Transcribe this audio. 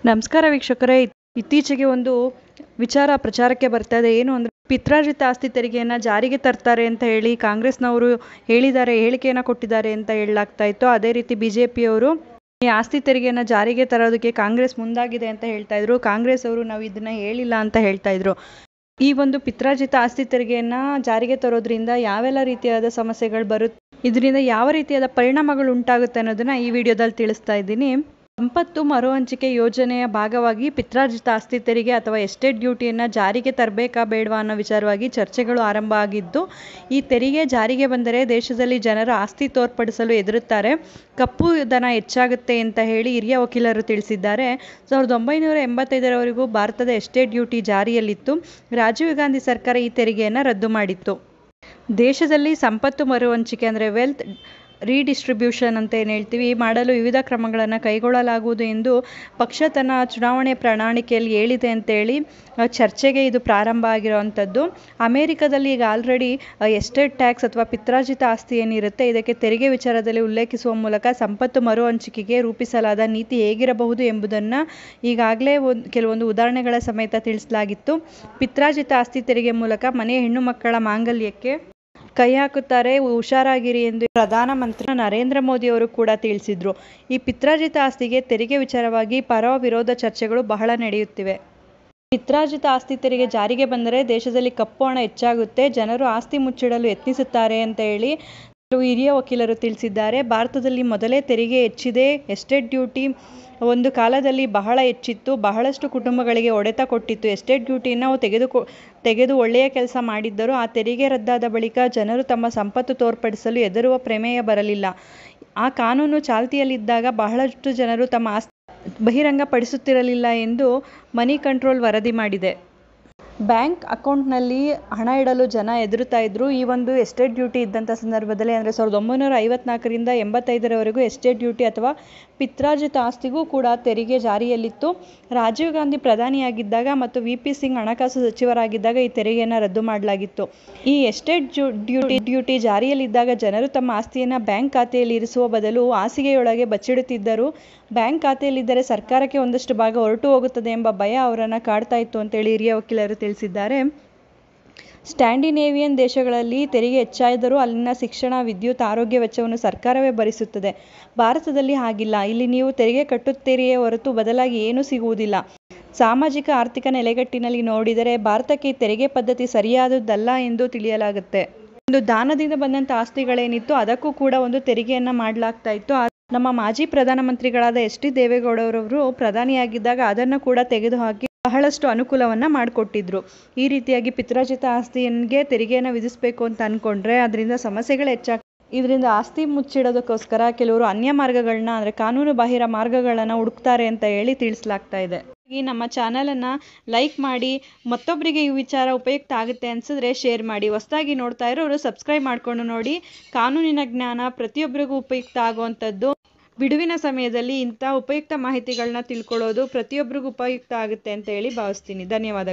ನಮಸ್ಕಾರ ವೀಕ್ಷಕರೇ, ಇತ್ತೀಚೆಗೆ ಒಂದು ವಿಚಾರ ಪ್ರಚಾರಕ್ಕೆ ಬರ್ತಾ ಇದೆ. ಏನು ಅಂದರೆ, ಪಿತ್ರಾರ್ಜಿತ ಆಸ್ತಿ ತೆರಿಗೆಯನ್ನು ಜಾರಿಗೆ ತರ್ತಾರೆ ಅಂತ ಹೇಳಿ ಕಾಂಗ್ರೆಸ್ನವರು ಹೇಳಿಕೆಯನ್ನು ಕೊಟ್ಟಿದ್ದಾರೆ ಅಂತ ಹೇಳಲಾಗ್ತಾ ಇತ್ತು. ಅದೇ ರೀತಿ ಬಿಜೆಪಿಯವರು ಈ ಆಸ್ತಿ ತೆರಿಗೆಯನ್ನು ಜಾರಿಗೆ ತರೋದಕ್ಕೆ ಕಾಂಗ್ರೆಸ್ ಮುಂದಾಗಿದೆ ಅಂತ ಹೇಳ್ತಾ ಇದ್ರು. ಕಾಂಗ್ರೆಸ್ ಅವರು ನಾವು ಇದನ್ನ ಹೇಳಿಲ್ಲ ಅಂತ ಹೇಳ್ತಾ ಇದ್ರು. ಈ ಒಂದು ಪಿತ್ರಾರ್ಜಿತ ಆಸ್ತಿ ತೆರಿಗೆಯನ್ನು ಜಾರಿಗೆ ತರೋದ್ರಿಂದ ಯಾವೆಲ್ಲ ರೀತಿಯಾದ ಸಮಸ್ಯೆಗಳು ಬರುತ್ತೆ, ಇದರಿಂದ ಯಾವ ರೀತಿಯಾದ ಪರಿಣಾಮಗಳು ಉಂಟಾಗುತ್ತೆ ಅನ್ನೋದನ್ನ ಈ ವಿಡಿಯೋದಲ್ಲಿ ತಿಳಿಸ್ತಾ ಇದ್ದೀನಿ. ಸಂಪತ್ತು ಮರುಹಂಚಿಕೆ ಯೋಜನೆಯ ಭಾಗವಾಗಿ ಪಿತ್ರಾರ್ಜಿತ ಆಸ್ತಿ ತೆರಿಗೆ ಅಥವಾ ಎಸ್ಟೇಟ್ ಡ್ಯೂಟಿಯನ್ನು ಜಾರಿಗೆ ತರಬೇಕಾ ಬೇಡವಾ ಅನ್ನೋ ವಿಚಾರವಾಗಿ ಚರ್ಚೆಗಳು ಆರಂಭ ಆಗಿದ್ದು, ಈ ತೆರಿಗೆ ಜಾರಿಗೆ ಬಂದರೆ ದೇಶದಲ್ಲಿ ಜನರು ಆಸ್ತಿ ತೋರ್ಪಡಿಸಲು ಹೆದರುತ್ತಾರೆ, ಕಪ್ಪು ಧನ ಹೆಚ್ಚಾಗುತ್ತೆ ಅಂತ ಹೇಳಿ ಹಿರಿಯ ವಕೀಲರು ತಿಳಿಸಿದ್ದಾರೆ. 1985ರವರೆಗೂ ಭಾರತದ ಎಸ್ಟೇಟ್ ಡ್ಯೂಟಿ ಜಾರಿಯಲ್ಲಿತ್ತು. ರಾಜೀವ್ ಗಾಂಧಿ ಸರ್ಕಾರ ಈ ತೆರಿಗೆಯನ್ನು ರದ್ದು ಮಾಡಿತ್ತು. ದೇಶದಲ್ಲಿ ಸಂಪತ್ತು ಮರುಹಂಚಿಕೆ ಅಂದರೆ ವೆಲ್ತ್ ರೀಡಿಸ್ಟ್ರಿಬ್ಯೂಷನ್ ಅಂತ ಏನು ಹೇಳ್ತೀವಿ, ಮಾಡಲು ವಿವಿಧ ಕ್ರಮಗಳನ್ನು ಕೈಗೊಳ್ಳಲಾಗುವುದು ಎಂದು ಪಕ್ಷ ತನ್ನ ಚುನಾವಣೆ ಪ್ರಣಾಳಿಕೆಯಲ್ಲಿ ಹೇಳಿದೆ ಅಂತೇಳಿ ಚರ್ಚೆಗೆ ಇದು ಪ್ರಾರಂಭ ಆಗಿರುವಂಥದ್ದು. ಅಮೆರಿಕದಲ್ಲಿ ಈಗ ಆಲ್ರೆಡಿ ಎಸ್ಟೇಟ್ ಟ್ಯಾಕ್ಸ್ ಅಥವಾ ಪಿತ್ರಾರ್ಜಿತ ಆಸ್ತಿ ಏನಿರುತ್ತೆ, ಇದಕ್ಕೆ ತೆರಿಗೆ ವಿಚಾರದಲ್ಲಿ ಉಲ್ಲೇಖಿಸುವ ಮೂಲಕ ಸಂಪತ್ತು ಮರುಹಂಚಿಕೆಗೆ ರೂಪಿಸಲಾದ ನೀತಿ ಹೇಗಿರಬಹುದು ಎಂಬುದನ್ನು ಈಗಾಗಲೇ ಕೆಲವೊಂದು ಉದಾಹರಣೆಗಳ ಸಮೇತ ತಿಳಿಸಲಾಗಿತ್ತು. ಪಿತ್ರಾರ್ಜಿತ ಆಸ್ತಿ ತೆರಿಗೆ ಮೂಲಕ ಮನೆಯ ಹೆಣ್ಣು ಮಕ್ಕಳ ಮಾಂಗಲ್ಯಕ್ಕೆ ಕೈ ಹಾಕುತ್ತಾರೆ, ಹುಷಾರಾಗಿರಿ ಎಂದು ಪ್ರಧಾನಮಂತ್ರಿ ನರೇಂದ್ರ ಮೋದಿ ಅವರು ಕೂಡ ತಿಳಿಸಿದ್ರು. ಈ ಪಿತ್ರಾರ್ಜಿತ ಆಸ್ತಿಗೆ ತೆರಿಗೆ ವಿಚಾರವಾಗಿ ಪರ ವಿರೋಧ ಚರ್ಚೆಗಳು ಬಹಳ ನಡೆಯುತ್ತಿವೆ. ಪಿತ್ರಾರ್ಜಿತ ಆಸ್ತಿ ತೆರಿಗೆ ಜಾರಿಗೆ ಬಂದರೆ ದೇಶದಲ್ಲಿ ಕಪ್ಪು ಹಣ ಹೆಚ್ಚಾಗುತ್ತೆ, ಜನರು ಆಸ್ತಿ ಮುಚ್ಚಿಡಲು ಯತ್ನಿಸುತ್ತಾರೆ ಅಂತ ಹೇಳಿ ಹಿರಿಯ ವಕೀಲರು ತಿಳಿಸಿದ್ದಾರೆ. ಭಾರತದಲ್ಲಿ ಮೊದಲೇ ತೆರಿಗೆ ಹೆಚ್ಚಿದೆ. ಎಸ್ಟೇಟ್ ಡ್ಯೂಟಿ ಒಂದು ಕಾಲದಲ್ಲಿ ಬಹಳ ಹೆಚ್ಚಿತ್ತು, ಬಹಳಷ್ಟು ಕುಟುಂಬಗಳಿಗೆ ಹೊಡೆತ ಕೊಟ್ಟಿತ್ತು. ಎಸ್ಟೇಟ್ ಡ್ಯೂಟಿಯನ್ನು ತೆಗೆದು ಒಳ್ಳೆಯ ಕೆಲಸ ಮಾಡಿದ್ದರು. ಆ ತೆರಿಗೆ ರದ್ದಾದ ಬಳಿಕ ಜನರು ತಮ್ಮ ಸಂಪತ್ತು ತೋರ್ಪಡಿಸಲು ಹೆದರುವ ಪ್ರಮೇಯ ಬರಲಿಲ್ಲ. ಆ ಕಾನೂನು ಚಾಲ್ತಿಯಲ್ಲಿದ್ದಾಗ ಬಹಳಷ್ಟು ಜನರು ತಮ್ಮ ಆಸ್ತಿ ಬಹಿರಂಗಪಡಿಸುತ್ತಿರಲಿಲ್ಲ ಎಂದು ಮನಿ ಕಂಟ್ರೋಲ್ ವರದಿ ಮಾಡಿದೆ. ಬ್ಯಾಂಕ್ ಅಕೌಂಟ್ನಲ್ಲಿ ಹಣ ಇಡಲು ಜನ ಹೆದರುತ್ತಾ ಇದ್ರು. ಈ ಒಂದು ಎಸ್ಟೇಟ್ ಡ್ಯೂಟಿ ಇದ್ದಂಥ ಸಂದರ್ಭದಲ್ಲಿ ಅಂದರೆ 1954ರಿಂದ 85ರವರೆಗೂ ಎಸ್ಟೇಟ್ ಡ್ಯೂಟಿ ಅಥವಾ ಪಿತ್ರಾರ್ಜಿತ ಆಸ್ತಿಗೂ ಕೂಡ ತೆರಿಗೆ ಜಾರಿಯಲ್ಲಿತ್ತು. ರಾಜೀವ್ ಗಾಂಧಿ ಪ್ರಧಾನಿಯಾಗಿದ್ದಾಗ ಮತ್ತು ವಿ.ಪಿ. ಸಿಂಗ್ ಹಣಕಾಸು ಸಚಿವರಾಗಿದ್ದಾಗ ಈ ತೆರಿಗೆಯನ್ನು ರದ್ದು ಮಾಡಲಾಗಿತ್ತು. ಈ ಎಸ್ಟೇಟ್ ಡ್ಯೂಟಿ ಜಾರಿಯಲ್ಲಿದ್ದಾಗ ಜನರು ತಮ್ಮ ಆಸ್ತಿಯನ್ನು ಬ್ಯಾಂಕ್ ಖಾತೆಯಲ್ಲಿ ಇರಿಸುವ ಬದಲು ಹಾಸಿಗೆಯೊಳಗೆ ಬಚ್ಚಿಡುತ್ತಿದ್ದರು. ಬ್ಯಾಂಕ್ ಖಾತೆಯಲ್ಲಿದ್ದರೆ ಸರ್ಕಾರಕ್ಕೆ ಒಂದಷ್ಟು ಭಾಗ ಹೊರಟು ಹೋಗುತ್ತದೆ ಎಂಬ ಭಯ ಅವರನ್ನು ಕಾಡ್ತಾ ಇತ್ತು ಅಂತೇಳಿ ಹಿರಿಯ ವಕೀಲರು ತಿಳಿಸಿದ್ದಾರೆ. ಸ್ಕ್ಯಾಂಡಿನೇವಿಯನ್ ದೇಶಗಳಲ್ಲಿ ತೆರಿಗೆ ಹೆಚ್ಚಾದರೂ ಅಲ್ಲಿನ ಶಿಕ್ಷಣ, ವಿದ್ಯುತ್, ಆರೋಗ್ಯ ವೆಚ್ಚವನ್ನು ಸರ್ಕಾರವೇ ಭರಿಸುತ್ತದೆ. ಭಾರತದಲ್ಲಿ ಹಾಗಿಲ್ಲ. ಇಲ್ಲಿ ನೀವು ತೆರಿಗೆ ಕಟ್ಟುತ್ತೀರಿಯೇ ಹೊರತು ಬದಲಾಗಿ ಏನೂ ಸಿಗುವುದಿಲ್ಲ. ಸಾಮಾಜಿಕ ಆರ್ಥಿಕ ನೆಲೆಗಟ್ಟಿನಲ್ಲಿ ನೋಡಿದರೆ ಭಾರತಕ್ಕೆ ಈ ತೆರಿಗೆ ಪದ್ಧತಿ ಸರಿಯಾದುದಲ್ಲ ಎಂದು ತಿಳಿಯಲಾಗುತ್ತೆ. ಒಂದು ದಾನದಿಂದ ಬಂದಂಥ ಆಸ್ತಿಗಳೇನಿತ್ತು ಅದಕ್ಕೂ ಕೂಡ ಒಂದು ತೆರಿಗೆಯನ್ನು ಮಾಡಲಾಗ್ತಾ ಇತ್ತು. ನಮ್ಮ ಮಾಜಿ ಪ್ರಧಾನಮಂತ್ರಿಗಳಾದ ಎಚ್.ಡಿ. ದೇವೇಗೌಡರವರು ಪ್ರಧಾನಿಯಾಗಿದ್ದಾಗ ಅದನ್ನು ಕೂಡ ತೆಗೆದುಹಾಕಿ ಬಹಳಷ್ಟು ಅನುಕೂಲವನ್ನು ಮಾಡಿಕೊಟ್ಟಿದ್ರು. ಈ ರೀತಿಯಾಗಿ ಪಿತ್ರಾರ್ಜಿತ ಆಸ್ತಿಗೆ ತೆರಿಗೆಯನ್ನು ವಿಧಿಸಬೇಕು ಅಂತ ಅಂದ್ಕೊಂಡ್ರೆ ಅದರಿಂದ ಸಮಸ್ಯೆಗಳು ಹೆಚ್ಚಾಗ್ತವೆ. ಇದರಿಂದ ಆಸ್ತಿ ಮುಚ್ಚಿಡೋದಕ್ಕೋಸ್ಕರ ಕೆಲವರು ಅನ್ಯ ಮಾರ್ಗಗಳನ್ನ ಅಂದರೆ ಕಾನೂನು ಬಾಹಿರ ಮಾರ್ಗಗಳನ್ನು ಹುಡುಕ್ತಾರೆ ಅಂತ ಹೇಳಿ ತಿಳಿಸಲಾಗ್ತಾ ಇದೆ. ಈ ನಮ್ಮ ಚಾನಲನ್ನು ಲೈಕ್ ಮಾಡಿ, ಮತ್ತೊಬ್ಬರಿಗೆ ಈ ವಿಚಾರ ಉಪಯುಕ್ತ ಆಗುತ್ತೆ ಅನಿಸಿದ್ರೆ ಶೇರ್ ಮಾಡಿ. ಹೊಸದಾಗಿ ನೋಡ್ತಾ ಇರೋರು ಸಬ್ಸ್ಕ್ರೈಬ್ ಮಾಡಿಕೊಂಡು ನೋಡಿ. ಕಾನೂನಿನ ಜ್ಞಾನ ಪ್ರತಿಯೊಬ್ಬರಿಗೂ ಉಪಯುಕ್ತ ಆಗುವಂಥದ್ದು. ಬಿಡುವಿನ ಸಮಯದಲ್ಲಿ ಇಂಥ ಉಪಯುಕ್ತ ಮಾಹಿತಿಗಳನ್ನ ತಿಳ್ಕೊಳ್ಳೋದು ಪ್ರತಿಯೊಬ್ಬರಿಗೂ ಉಪಯುಕ್ತ ಆಗುತ್ತೆ ಅಂತ ಹೇಳಿ ಭಾವಿಸ್ತೀನಿ. ಧನ್ಯವಾದಗಳು.